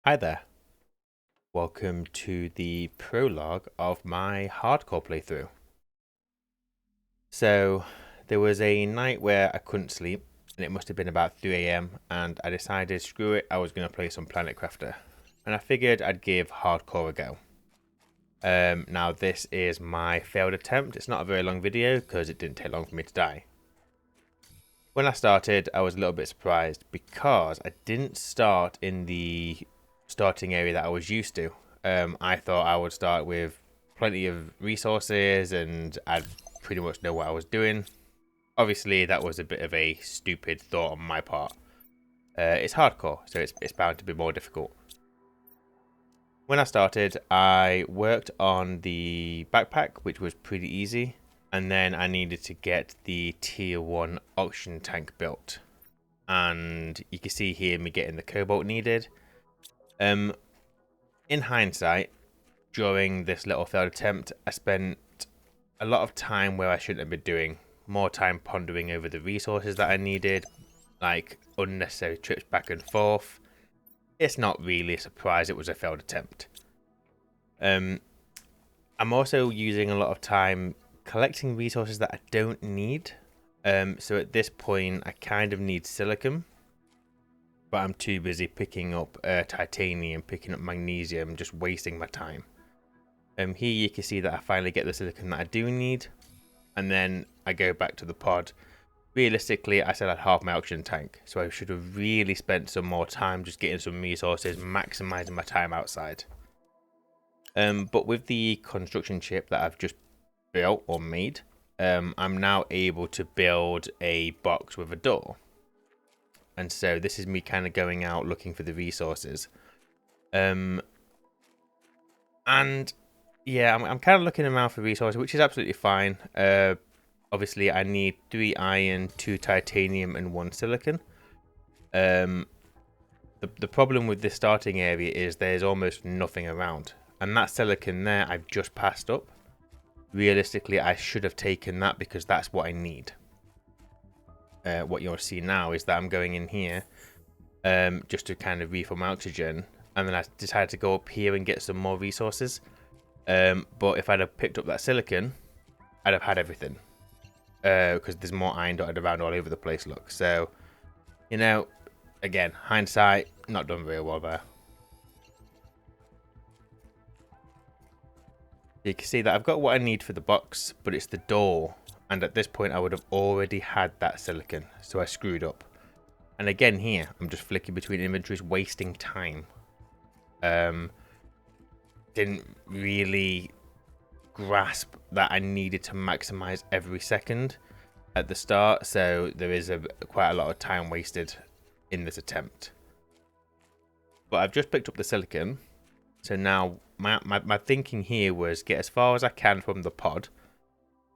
Hi there, welcome to the prologue of my hardcore playthrough. So, there was a night where I couldn't sleep, and it must have been about 3 a.m., and I decided, screw it, I was going to play some Planet Crafter. And I figured I'd give hardcore a go. Now, this is my failed attempt. It's not a very long video because it didn't take long for me to die. When I started, I was a little bit surprised because I didn't start in the starting area that I was used to. I thought I would start with plenty of resources and I'd pretty much know what I was doing. Obviously, that was a bit of a stupid thought on my part. It's hardcore, so it's bound to be more difficult. When I started, I worked on the backpack, which was pretty easy. And then I needed to get the tier 1 oxygen tank built. And you can see here me getting the cobalt needed. In hindsight, during this little failed attempt, I spent a lot of time where I shouldn't have been doing. More time pondering over the resources that I needed, like unnecessary trips back and forth. It's not really a surprise it was a failed attempt. I'm also using a lot of time collecting resources that I don't need. So at this point, I kind of need silicon, but I'm too busy picking up titanium, picking up magnesium, just wasting my time. Here you can see that I finally get the silicon that I do need, and then I go back to the pod. Realistically, I still had half my oxygen tank, so I should have really spent some more time just getting some resources, maximizing my time outside. But with the construction chip that I've just built or made, I'm now able to build a box with a door. And so this is me kind of going out looking for the resources. And yeah, I'm kind of looking around for resources, which is absolutely fine. Obviously, I need 3 iron, 2 titanium, and 1 silicon. The problem with this starting area is there's almost nothing around. And that silicon there, I've just passed up. Realistically, I should have taken that because that's what I need. What you'll see now is that I'm going in here just to kind of refill my oxygen. And then I decided to go up here and get some more resources. But if I'd have picked up that silicon, I'd have had everything. Because there's more iron dotted around all over the place, look. So, you know, again, hindsight, not done very well there. You can see that I've got what I need for the box, but it's the door. And at this point, I would have already had that silicon. So I screwed up. And again here, I'm just flicking between inventories, wasting time. Didn't really grasp that I needed to maximize every second at the start. So there is quite a lot of time wasted in this attempt. But I've just picked up the silicon. So now my thinking here was get as far as I can from the pod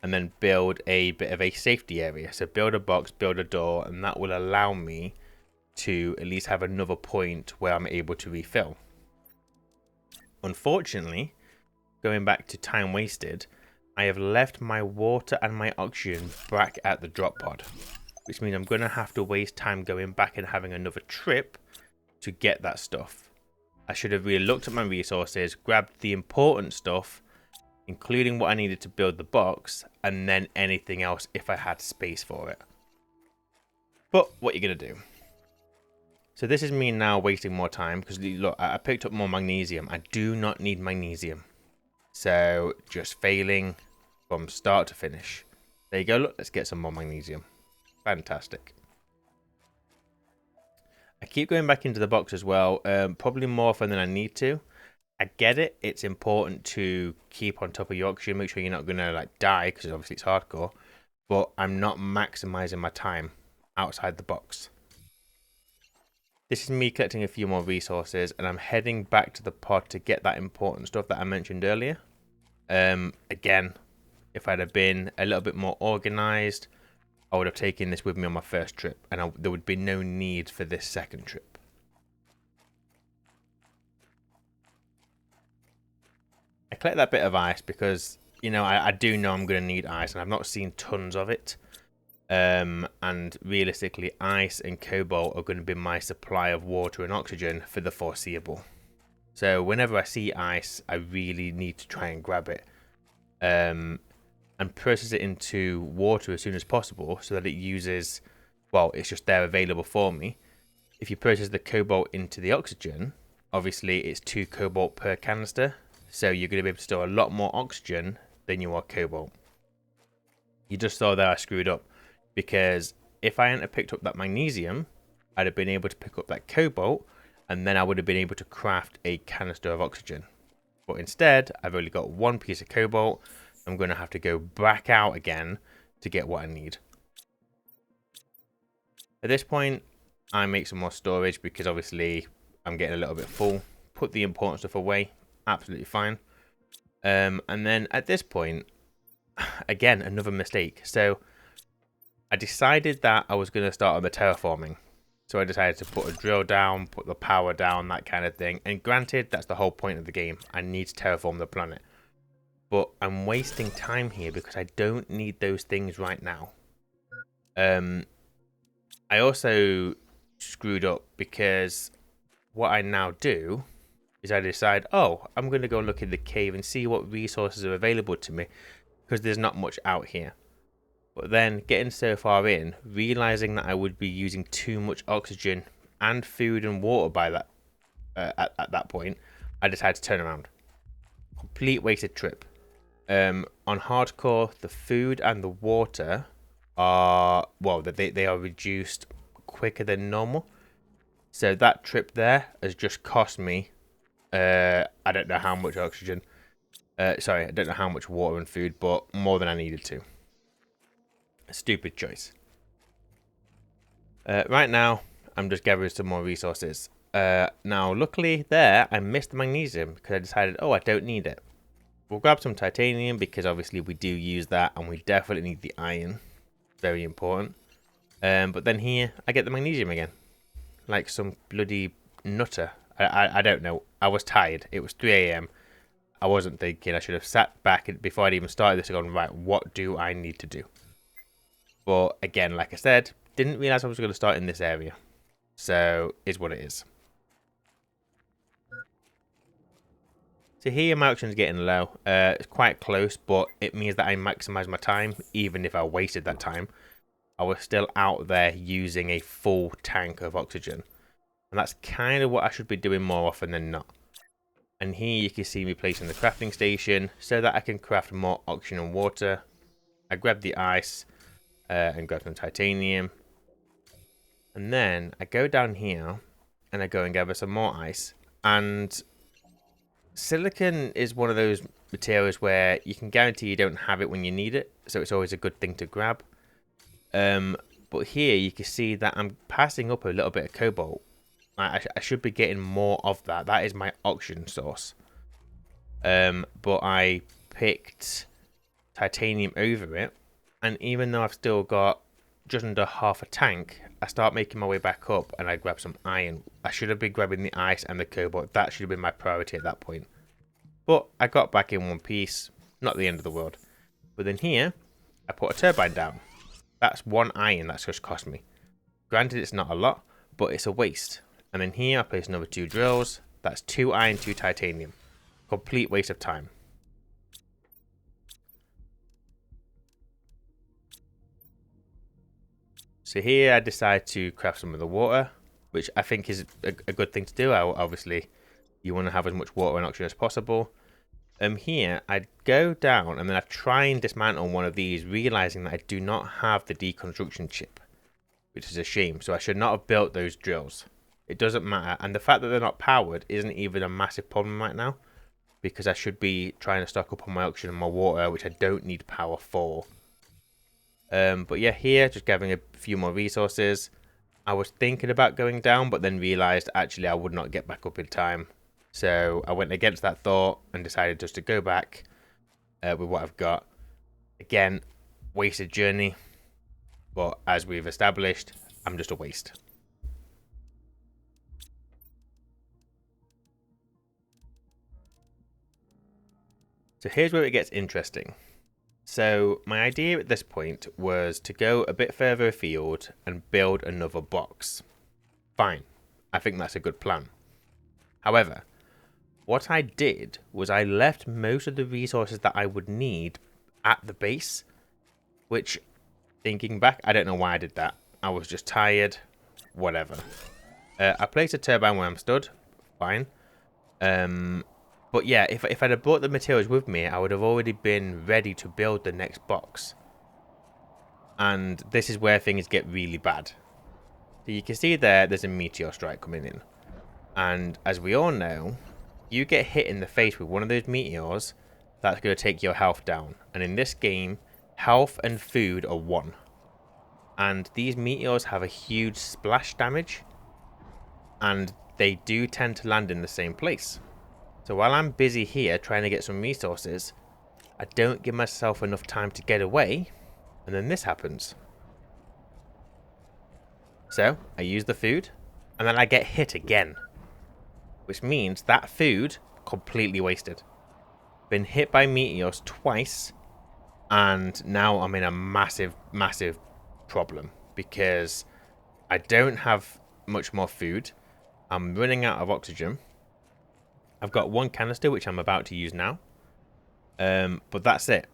and then build a bit of a safety area. So build a box, build a door, and that will allow me to at least have another point where I'm able to refill. Unfortunately, going back to time wasted, I have left my water and my oxygen back at the drop pod, which means I'm going to have to waste time going back and having another trip to get that stuff. I should have really looked at my resources, grabbed the important stuff, including what I needed to build the box, and then anything else if I had space for it. But what are you going to do? So this is me now wasting more time because look, I picked up more magnesium. I do not need magnesium. So just failing from start to finish. There you go. Look, let's get some more magnesium. Fantastic. I keep going back into the box as well, probably more often than I need to. I get it. It's important to keep on top of your oxygen, make sure you're not going to like die because obviously it's hardcore. But I'm not maximizing my time outside the box. This is me collecting a few more resources and I'm heading back to the pod to get that important stuff that I mentioned earlier. Again, if I'd have been a little bit more organized, I would have taken this with me on my first trip, and there would be no need for this second trip. I collect that bit of ice because, you know, I do know I'm going to need ice, and I've not seen tons of it. And realistically, ice and cobalt are going to be my supply of water and oxygen for the foreseeable. So whenever I see ice, I really need to try and grab it, and process it into water as soon as possible so that it uses, well, it's just there available for me. If you process the cobalt into the oxygen, obviously it's 2 cobalt per canister, so you're going to be able to store a lot more oxygen than you are cobalt. You just saw that I screwed up, because if I hadn't picked up that magnesium, I'd have been able to pick up that cobalt, and then I would have been able to craft a canister of oxygen. But instead, I've only got 1 piece of cobalt. I'm going to have to go back out again to get what I need. At this point, I make some more storage because obviously I'm getting a little bit full. Put the important stuff away, absolutely fine. And then at this point, again, another mistake. So I decided that I was going to start on the terraforming. So I decided to put a drill down, put the power down, that kind of thing. And granted, that's the whole point of the game. I need to terraform the planet. But I'm wasting time here because I don't need those things right now. I also screwed up because what I now do is I decide, oh, I'm going to go look in the cave and see what resources are available to me, because there's not much out here. But then getting so far in, realizing that I would be using too much oxygen and food and water by that at that point, I decided to turn around. Complete wasted trip. On hardcore, the food and the water are, well, they are reduced quicker than normal. So that trip there has just cost me, I don't know how much oxygen. Sorry, I don't know how much water and food, but more than I needed to. A stupid choice. Right now, I'm just gathering some more resources. Now, luckily there, I missed the magnesium because I decided, oh, I don't need it. We'll grab some titanium because obviously we do use that, and we definitely need the iron. Very important. But then here, I get the magnesium again. Like some bloody nutter. I don't know. I was tired. It was 3 a.m. I wasn't thinking. I should have sat back before I'd even started this and gone, right, what do I need to do? But again, like I said, didn't realise I was going to start in this area. So, is what it is. So here my oxygen is getting low. It's quite close, but it means that I maximise my time, even if I wasted that time. I was still out there using a full tank of oxygen. And that's kind of what I should be doing more often than not. And here you can see me placing the crafting station so that I can craft more oxygen and water. I grab the ice and grab some titanium. And then I go down here and I go and gather some more ice. And silicon is one of those materials where you can guarantee you don't have it when you need it. So it's always a good thing to grab. But here you can see that I'm passing up a little bit of cobalt. I should be getting more of that. That is my oxygen source. But I picked titanium over it. And even though I've still got just under half a tank, I start making my way back up and I grab some iron. I should have been grabbing the ice and the cobalt. That should have been my priority at that point. But I got back in one piece. Not the end of the world. But then here, I put a turbine down. That's 1 iron that's just cost me. Granted, it's not a lot, but it's a waste. And then here, I place another 2 drills. That's 2 iron, 2 titanium. Complete waste of time. So here, I decide to craft some of the water, which I think is a good thing to do. Obviously, you want to have as much water and oxygen as possible. Here, I go down and then I try and dismantle one of these, realizing that I do not have the deconstruction chip, which is a shame. So I should not have built those drills. It doesn't matter. And the fact that they're not powered isn't even a massive problem right now, because I should be trying to stock up on my oxygen and my water, which I don't need power for. But yeah, here, just gathering a few more resources. I was thinking about going down, but then realized actually I would not get back up in time. So I went against that thought and decided just to go back with what I've got. Again, wasted journey. But as we've established, I'm just a waste. So here's where it gets interesting. So my idea at this point was to go a bit further afield and build another box. Fine, I think that's a good plan. However, what I did was I left most of the resources that I would need at the base, which, thinking back, I don't know why I did that. I was just tired, whatever. I placed a turbine where I'm stood, fine. But yeah, if I'd have brought the materials with me, I would have already been ready to build the next box. And this is where things get really bad. So you can see there's a meteor strike coming in. And as we all know, you get hit in the face with one of those meteors, that's going to take your health down. And in this game, health and food are 1. And these meteors have a huge splash damage. And they do tend to land in the same place. So while I'm busy here trying to get some resources, I don't give myself enough time to get away, and then this happens. So I use the food, and then I get hit again, which means that food completely wasted. Been hit by meteors twice, and now I'm in a massive, massive problem because I don't have much more food. I'm running out of oxygen. I've got 1 canister, which I'm about to use now. But that's it.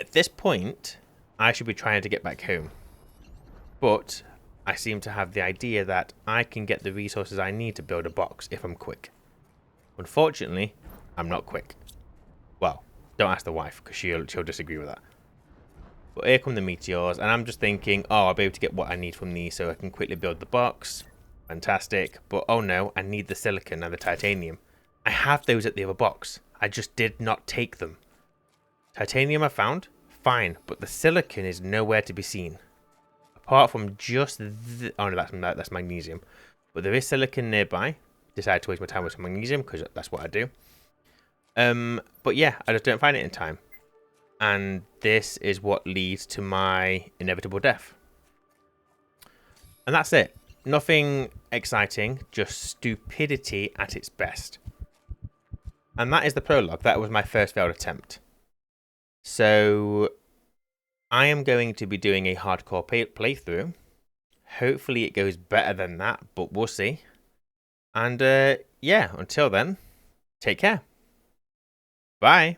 At this point, I should be trying to get back home. But I seem to have the idea that I can get the resources I need to build a box if I'm quick. Unfortunately, I'm not quick. Well, don't ask the wife, because she'll disagree with that. But here come the meteors, and I'm just thinking, oh, I'll be able to get what I need from these so I can quickly build the box. Fantastic. But oh no, I need the silicon and the titanium. I have those at the other box. I just did not take them. Titanium I found, fine, but the silicon is nowhere to be seen. Apart from just oh no, that's magnesium. But there is silicon nearby. Decided to waste my time with some magnesium because that's what I do. But yeah, I just don't find it in time. And this is what leads to my inevitable death. And that's it. Nothing exciting, just stupidity at its best. And that is the prologue. That was my first failed attempt. So I am going to be doing a hardcore playthrough. Hopefully it goes better than that, but we'll see. And yeah, until then, take care. Bye.